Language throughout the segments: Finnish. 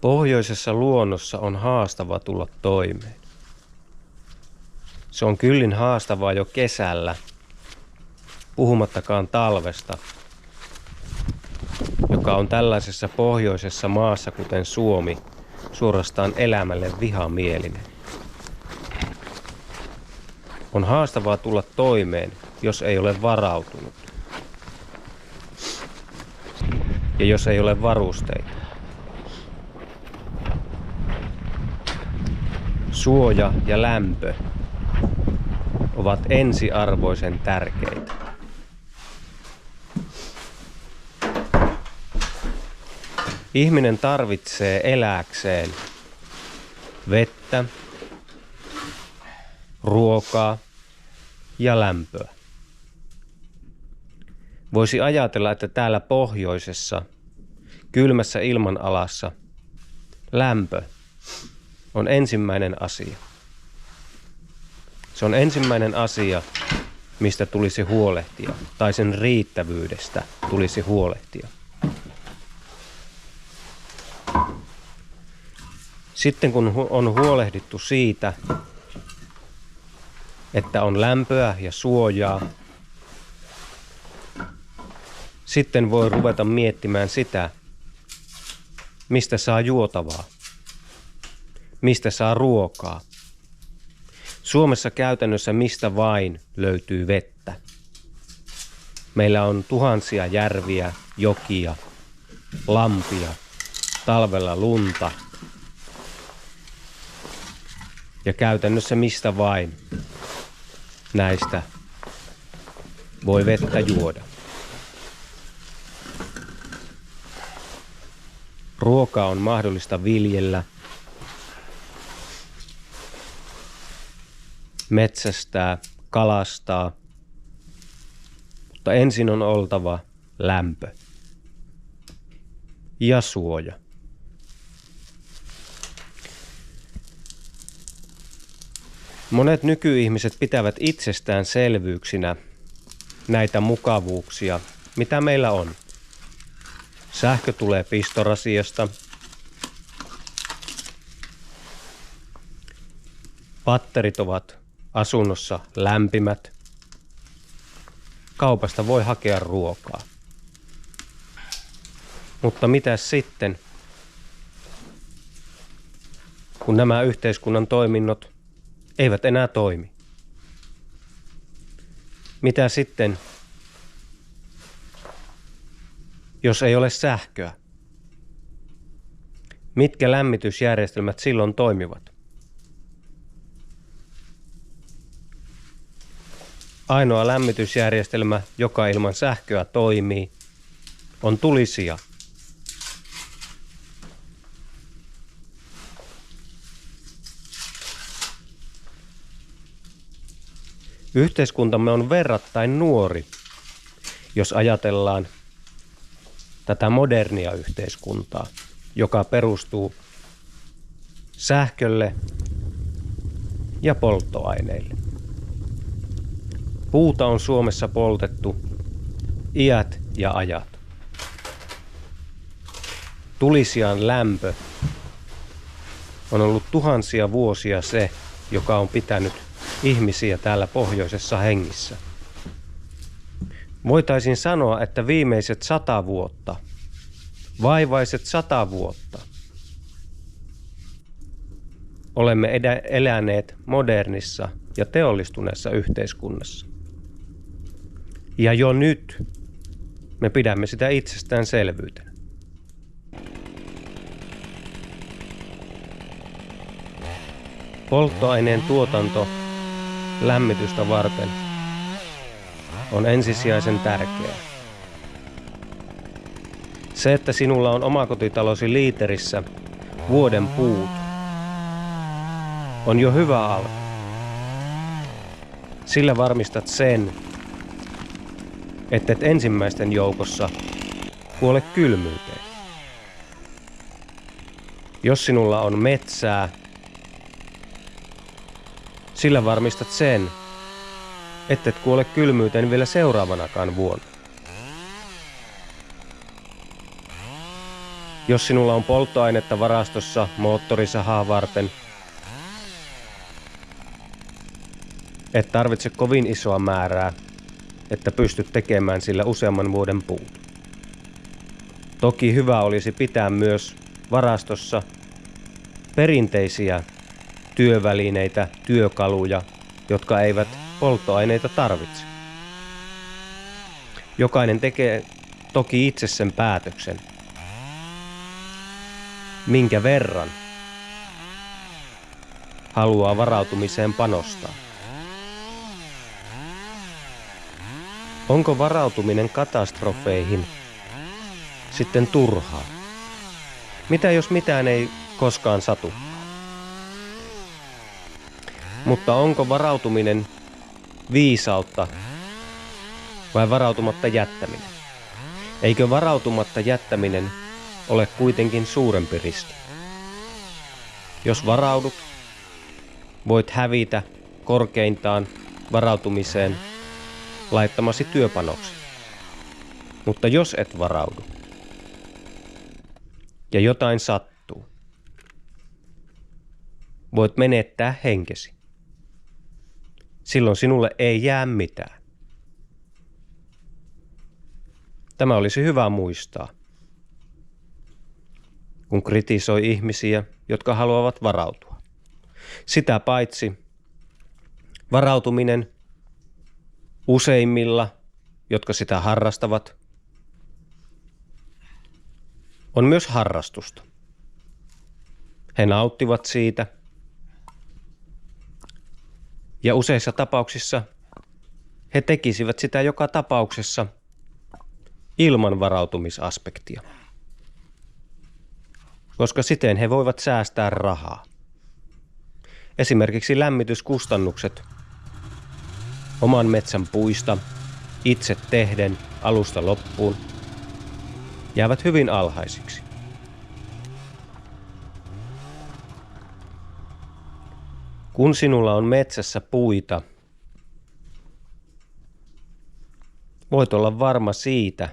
Pohjoisessa luonnossa on haastava tulla toimeen. Se on kyllin haastavaa jo kesällä, puhumattakaan talvesta, joka on tällaisessa pohjoisessa maassa kuten Suomi suorastaan elämälle vihamielinen. On haastavaa tulla toimeen, jos ei ole varautunut ja jos ei ole varusteita. Suoja ja lämpö ovat ensiarvoisen tärkeitä. Ihminen tarvitsee elääkseen vettä, ruokaa ja lämpöä. Voisi ajatella, että täällä pohjoisessa, kylmässä ilmanalassa, lämpö on ensimmäinen asia. Se on ensimmäinen asia, mistä tulisi huolehtia, tai sen riittävyydestä tulisi huolehtia. Sitten kun on huolehdittu siitä, että on lämpöä ja suojaa, sitten voi ruveta miettimään sitä, mistä saa juotavaa, mistä saa ruokaa. Suomessa käytännössä mistä vain löytyy vettä. Meillä on tuhansia järviä, jokia, lampia, talvella lunta. Ja käytännössä mistä vain näistä voi vettä juoda. Ruokaa on mahdollista viljellä, metsästää, kalastaa, mutta ensin on oltava lämpö ja suoja. Monet nykyihmiset pitävät itsestäänselvyyksinä näitä mukavuuksia, mitä meillä on. Sähkö tulee pistorasiasta. Patterit ovat asunnossa lämpimät. Kaupasta voi hakea ruokaa. Mutta mitäs sitten, kun nämä yhteiskunnan toiminnot eivät enää toimi? Mitä sitten, jos ei ole sähköä? Mitkä lämmitysjärjestelmät silloin toimivat? Ainoa lämmitysjärjestelmä, joka ilman sähköä toimii, on tulisija. Yhteiskuntamme on verrattain nuori, jos ajatellaan tätä modernia yhteiskuntaa, joka perustuu sähkölle ja polttoaineille. Puuta on Suomessa poltettu iät ja ajat. Tulisijan lämpö on ollut tuhansia vuosia se, joka on pitänyt ihmisiä täällä pohjoisessa hengissä. Voitaisiin sanoa, että viimeiset 100 vuotta, vaivaiset 100 vuotta, olemme eläneet modernissa ja teollistuneessa yhteiskunnassa. Ja jo nyt me pidämme sitä itsestäänselvyytenä. Polttoaineen tuotanto lämmitystä varten on ensisijaisen tärkeää. Se, että sinulla on omakotitalosi liiterissä vuoden puut, on jo hyvä alku. Sillä varmistat sen, ettet ensimmäisten joukossa kuole kylmyyteen. Jos sinulla on metsää, sillä varmistat sen, ettet kuole kylmyyteen vielä seuraavanakaan vuonna. Jos sinulla on polttoainetta varastossa moottorisahaa varten, et tarvitse kovin isoa määrää, että pystyt tekemään sillä useamman vuoden puut. Toki hyvä olisi pitää myös varastossa perinteisiä työvälineitä, työkaluja, jotka eivät polttoaineita tarvitse. Jokainen tekee toki itse sen päätöksen, minkä verran haluaa varautumiseen panostaa. Onko varautuminen katastrofeihin sitten turhaa? Mitä jos mitään ei koskaan satu? Mutta onko varautuminen viisautta vai varautumatta jättäminen? Eikö varautumatta jättäminen ole kuitenkin suurempi riski? Jos varaudut, voit hävitä korkeintaan varautumiseen laittamasi työpanoksen. Mutta jos et varaudu ja jotain sattuu, voit menettää henkesi. Silloin sinulle ei jää mitään. Tämä olisi hyvä muistaa, kun kritisoi ihmisiä, jotka haluavat varautua. Sitä paitsi varautuminen useimmilla, jotka sitä harrastavat, on myös harrastusta. He nauttivat siitä. Ja useissa tapauksissa he tekisivät sitä joka tapauksessa ilman varautumisaspektia, koska siten he voivat säästää rahaa. Esimerkiksi lämmityskustannukset oman metsän puista itse tehden alusta loppuun jäävät hyvin alhaisiksi. Kun sinulla on metsässä puita, voit olla varma siitä,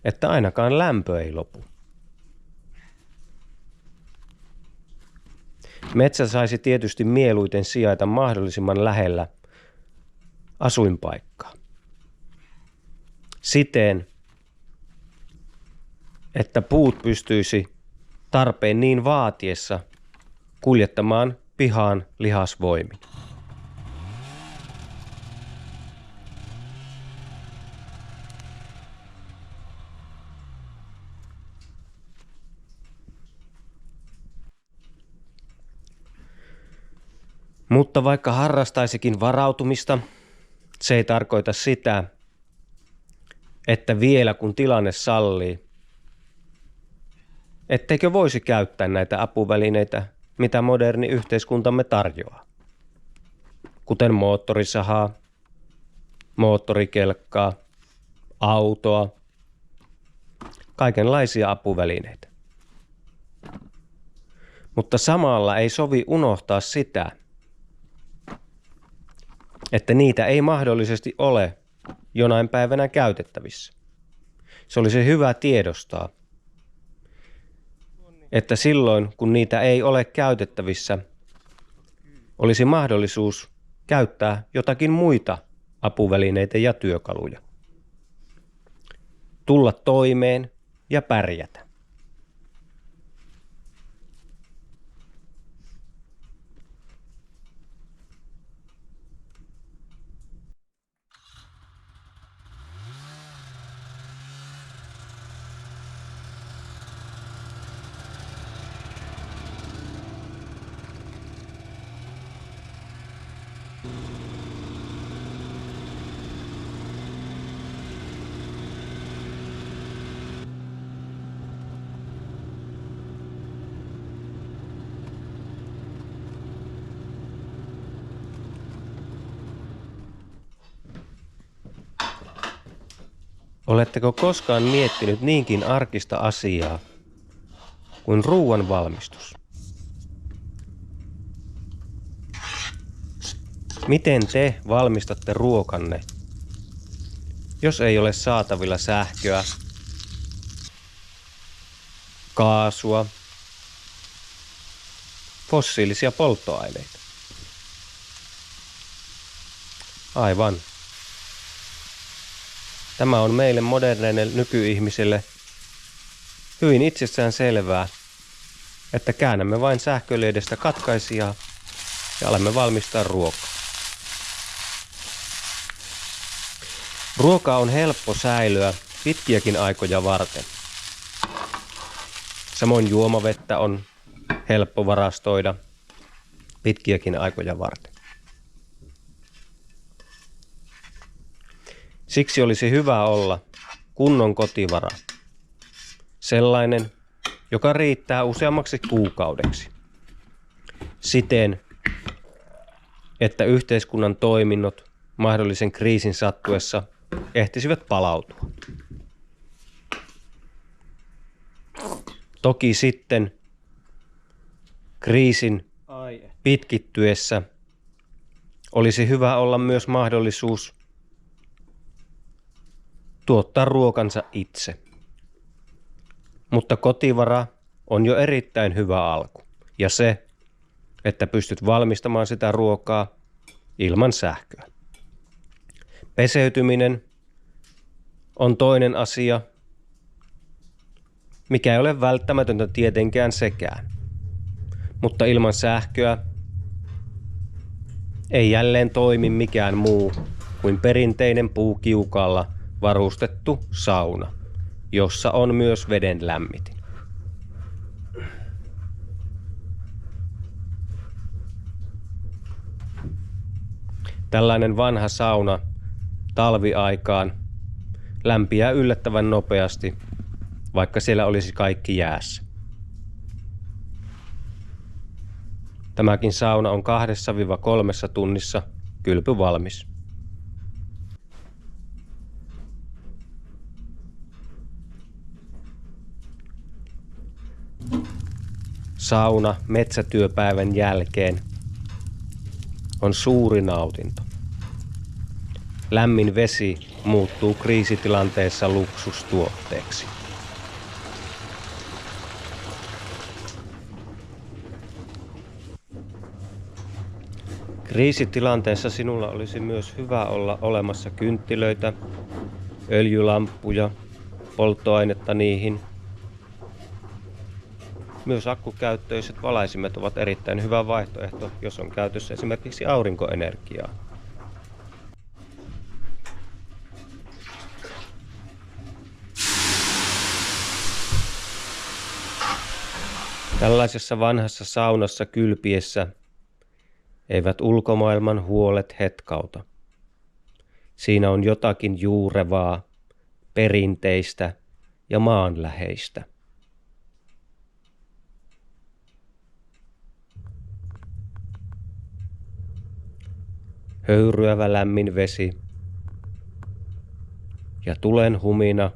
että ainakaan lämpö ei lopu. Metsä saisi tietysti mieluiten sijaita mahdollisimman lähellä asuinpaikkaa. Siten, että puut pystyisi tarpeen niin vaatiessa kuljettamaan pihaan lihasvoimin. Mutta vaikka harrastaisikin varautumista, se ei tarkoita sitä, että vielä kun tilanne sallii, etteikö voisi käyttää näitä apuvälineitä, mitä moderni yhteiskuntamme tarjoaa. Kuten moottorisahaa, moottorikelkkaa, autoa, kaikenlaisia apuvälineitä. Mutta samalla ei sovi unohtaa sitä, että niitä ei mahdollisesti ole jonain päivänä käytettävissä. Se olisi hyvä tiedostaa, että silloin kun niitä ei ole käytettävissä, olisi mahdollisuus käyttää jotakin muita apuvälineitä ja työkaluja. Tulla toimeen ja pärjätä. Oletteko koskaan miettinyt niinkin arkista asiaa kuin ruoan valmistus? Miten te valmistatte ruokanne, jos ei ole saatavilla sähköä kaasua, fossiilisia polttoaineita. Aivan. Tämä on meille moderneille nykyihmisille hyvin itsestään selvää, että käännämme vain sähköliedestä katkaisijaa ja alamme valmistaa ruokaa. Ruoka on helppo säilyä pitkiäkin aikoja varten. Samoin juomavettä on helppo varastoida pitkiäkin aikoja varten. Siksi olisi hyvä olla kunnon kotivara. Sellainen, joka riittää useammaksi kuukaudeksi. Siten, että yhteiskunnan toiminnot mahdollisen kriisin sattuessa ehtisivät palautua. Toki sitten kriisin pitkittyessä olisi hyvä olla myös mahdollisuus tuottaa ruokansa itse. Mutta kotivara on jo erittäin hyvä alku. Ja se, että pystyt valmistamaan sitä ruokaa ilman sähköä. Peseytyminen on toinen asia, mikä ei ole välttämätöntä tietenkään sekään. Mutta ilman sähköä ei jälleen toimi mikään muu kuin perinteinen puukiukaalla varustettu sauna, jossa on myös veden lämmitin. Tällainen vanha sauna talviaikaan lämpiää yllättävän nopeasti, vaikka siellä olisi kaikki jäässä. Tämäkin sauna on 2-3 tunnissa kylpyvalmis. Sauna metsätyöpäivän jälkeen on suuri nautinto. Lämmin vesi muuttuu kriisitilanteessa luksustuotteeksi. Kriisitilanteessa sinulla olisi myös hyvä olla olemassa kynttilöitä, öljylamppuja, polttoainetta niihin. Myös akkukäyttöiset valaisimet ovat erittäin hyvä vaihtoehto, jos on käytössä esimerkiksi aurinkoenergiaa. Tällaisessa vanhassa saunassa kylpiessä eivät ulkomaailman huolet hetkauta. Siinä on jotakin juurevaa, perinteistä ja maanläheistä. Höyryävä lämmin vesi ja tulen humina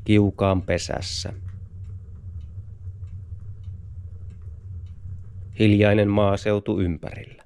kiukaan pesässä. Hiljainen maaseutu ympärillä.